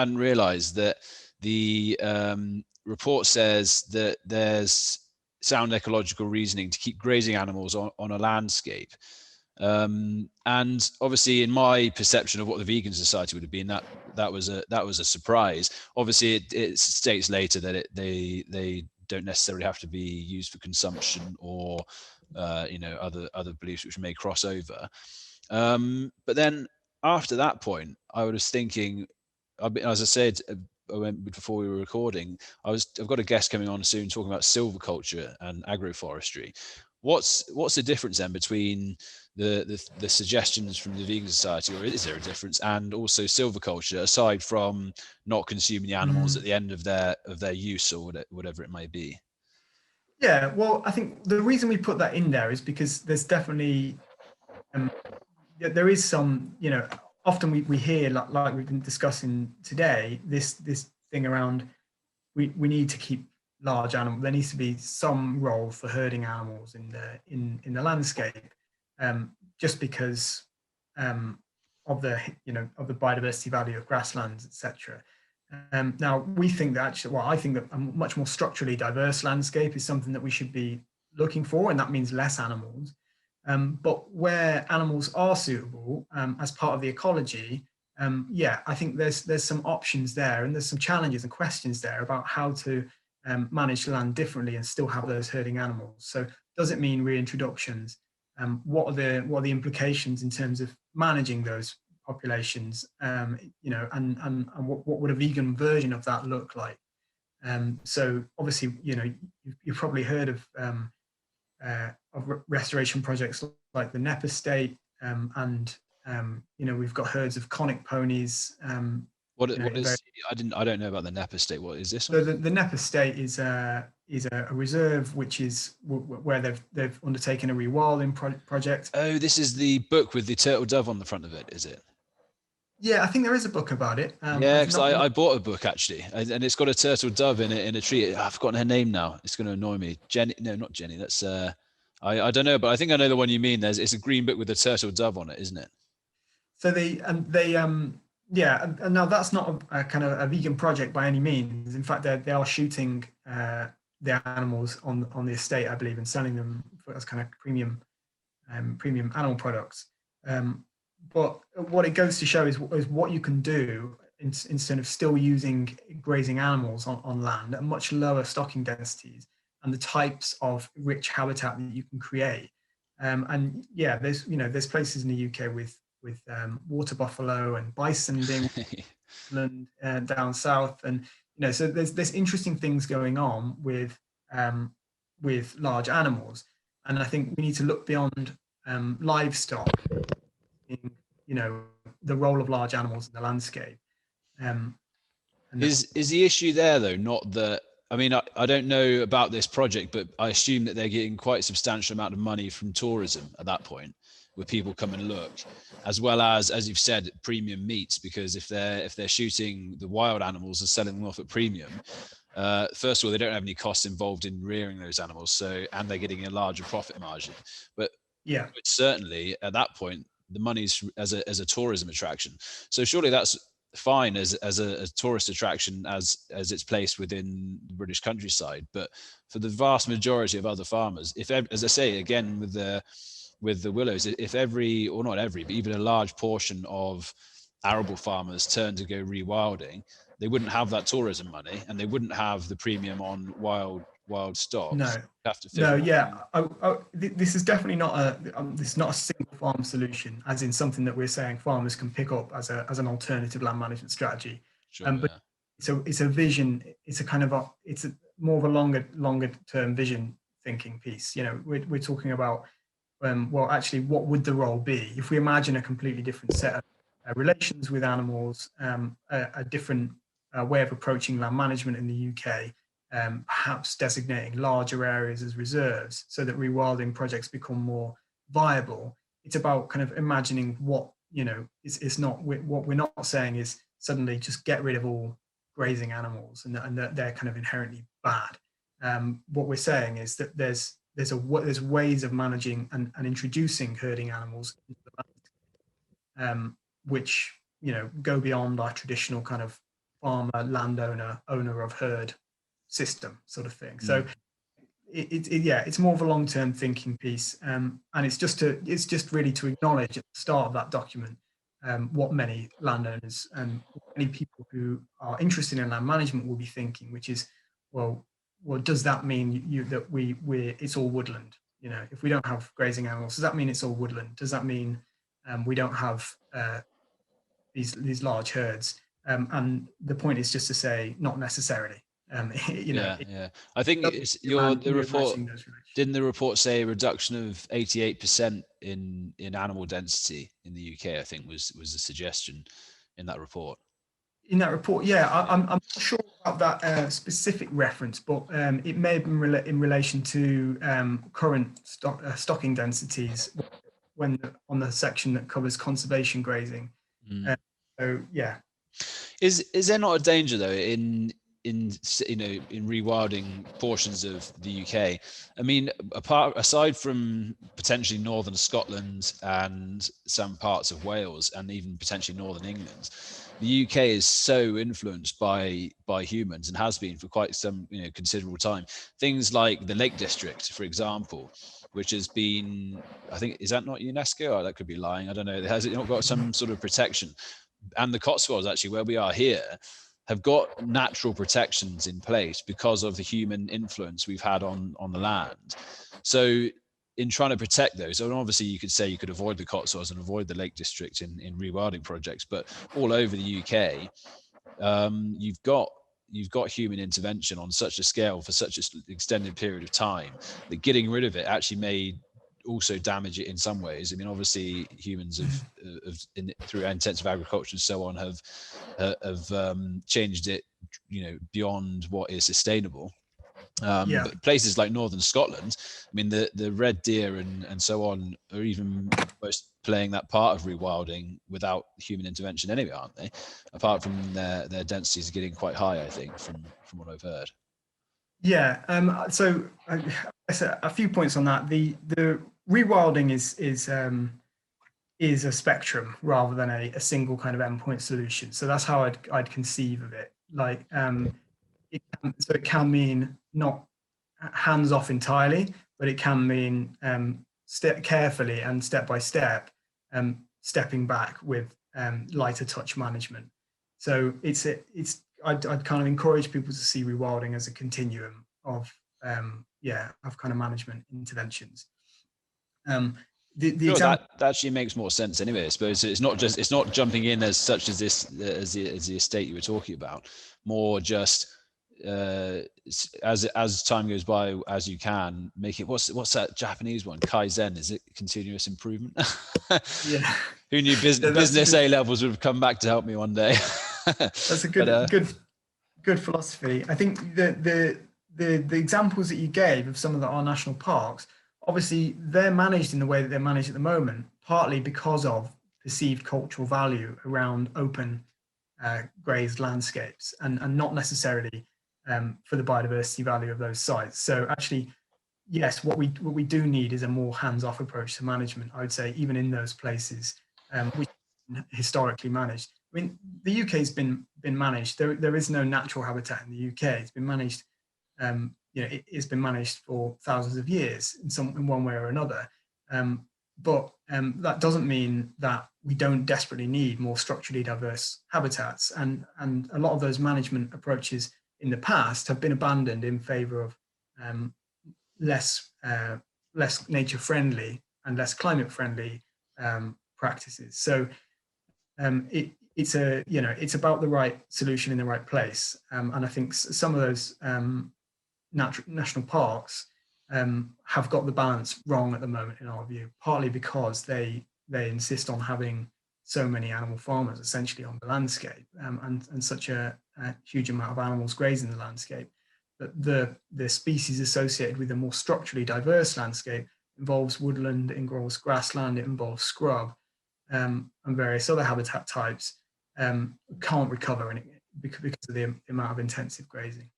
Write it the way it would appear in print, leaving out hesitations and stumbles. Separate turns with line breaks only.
hadn't realised that the report says that there's sound ecological reasoning to keep grazing animals on a landscape. And obviously, in my perception of what the Vegan Society would have been, that was a surprise. Obviously, it states later that they don't necessarily have to be used for consumption or other beliefs which may cross over. But then after that point, I was thinking, as I said before we were recording, I've got a guest coming on soon talking about silviculture and agroforestry. What's the difference then between the suggestions from the Vegan Society, or is there a difference, and also silviculture, aside from not consuming the animals at the end of their use or whatever it may be?
Yeah, well, I think the reason we put that in there is because there's definitely there is some, often we hear, like we've been discussing today, this thing around we need to keep large animals. There needs to be some role for herding animals in the landscape, just because of the biodiversity value of grasslands, etc. Now we think that I think that a much more structurally diverse landscape is something that we should be looking for, and that means less animals. But where animals are suitable as part of the ecology, I think there's some options there, and there's some challenges and questions there about how to manage land differently and still have those herding animals. So does it mean reintroductions? What are the implications in terms of managing those populations? And what would a vegan version of that look like? So obviously, you've probably heard of restoration projects like the Nep estate, and we've got herds of conic ponies.
What is? I don't know about the Nep estate. What is this?
So the Nep estate is a reserve which is where they've undertaken a rewilding project.
Oh, this is the book with the turtle dove on the front of it, is it?
Yeah, I think there is a book about it.
Yeah, because I bought a book actually, and it's got a turtle dove in it in a tree. I've forgotten her name now. It's going to annoy me. Jenny? No, not Jenny. That's I don't know, but I think I know the one you mean. It's a green book with a turtle dove on it, isn't it?
So and now that's not a kind of a vegan project by any means. In fact, they are shooting the animals on the estate, I believe, and selling them as kind of premium animal products. But what it goes to show is what you can do instead of still using grazing animals on land at much lower stocking densities, and the types of rich habitat that you can create. There's places in the UK with water buffalo and bison being down south, and so there's interesting things going on with large animals, and I think we need to look beyond livestock in the role of large animals in the landscape.
Is the issue there though not that? I mean, I don't know about this project, but I assume that they're getting quite a substantial amount of money from tourism at that point, where people come and look, as well as you've said, premium meats, because if they're shooting the wild animals and selling them off at premium, first of all, they don't have any costs involved in rearing those animals, and they're getting a larger profit margin. But certainly at that point, the money's as a tourism attraction. So surely that's fine as a tourist attraction as it's placed within the British countryside. But for the vast majority of other farmers, if, as I say again with the willows, if every, or not every, but even a large portion of arable farmers turn to go rewilding, they wouldn't have that tourism money, and they wouldn't have the premium on wild stock.
This is definitely not a single farm solution, as in something that we're saying farmers can pick up as an alternative land management strategy. But it's a vision. It's a more of a longer term vision thinking piece. We're talking about actually, what would the role be if we imagine a completely different set of relations with animals, a different way of approaching land management in the UK, perhaps designating larger areas as reserves so that rewilding projects become more viable. It's about kind of imagining what, it's not, what we're not saying is suddenly just get rid of all grazing animals and that they're kind of inherently bad. What we're saying is that there's ways of managing and introducing herding animals into the landscape, which go beyond our traditional kind of farmer, landowner, owner of herd system sort of thing. So it's more of a long-term thinking piece, and it's just really to acknowledge at the start of that document what many landowners and many people who are interested in land management will be thinking, which is, well, does that mean that it's all woodland? You know, if we don't have grazing animals, does that mean it's all woodland? Does that mean we don't have these large herds? And the point is just to say, not necessarily.
Yeah. I think it's the report. Didn't the report say a reduction of 88% in animal density in the UK? I think was the suggestion in that report.
In that report, yeah, I'm not sure about that specific reference, but it may have been in relation to current stocking densities when on the section that covers conservation grazing. So yeah,
is there not a danger though in rewilding portions of the UK? I mean, aside from potentially northern Scotland and some parts of Wales and even potentially northern England, the UK is so influenced by humans and has been for quite some considerable time. Things like the Lake District, for example, which has been, I think, is that not UNESCO? Oh, that could be lying. I don't know. Has it not got some sort of protection? And the Cotswolds, actually, where we are here, have got natural protections in place because of the human influence we've had on the land. So in trying to protect those, and obviously you could say you could avoid the Cotswolds and avoid the Lake District in rewilding projects, but all over the UK, you've got human intervention on such a scale for such an extended period of time that getting rid of it actually may also damage it in some ways. I mean, obviously humans through intensive agriculture and so on have changed it, beyond what is sustainable. But places like northern Scotland, I mean, the red deer and so on are even most playing that part of rewilding without human intervention anyway, aren't they? Apart from their densities are getting quite high, I think, from what I've heard.
Yeah. So a few points on that. The rewilding is a spectrum rather than a single kind of endpoint solution. So that's how I'd conceive of it. Like, it can mean not hands off entirely, but it can mean step carefully and step by step, stepping back with lighter touch management. So I'd kind of encourage people to see rewilding as a continuum of kind of management interventions.
That actually makes more sense anyway. I suppose it's not jumping in as such as the estate you were talking about, more just as time goes by, as you can make it. What's that Japanese one? Kaizen, is it continuous improvement?
Yeah.
Who knew business A levels would have come back to help me one day?
That's a good philosophy. I think the examples that you gave of some of our national parks, obviously they're managed in the way that they're managed at the moment, partly because of perceived cultural value around open grazed landscapes and not necessarily for the biodiversity value of those sites. So actually, yes, what we do need is a more hands-off approach to management, I would say, even in those places which historically managed. I mean, the UK has been managed. There is no natural habitat in the UK. It's been managed. It's been managed for thousands of years in one way or another. But that doesn't mean that we don't desperately need more structurally diverse habitats. And a lot of those management approaches in the past have been abandoned in favour of less nature friendly and less climate friendly practices. So it's about the right solution in the right place. And I think some of those national parks have got the balance wrong at the moment, in our view, partly because they insist on having so many animal farmers essentially on the landscape and such a huge amount of animals grazing the landscape. But the species associated with a more structurally diverse landscape involves woodland, it involves grassland, it involves scrub, and various other habitat types can't recover because of the amount of intensive grazing.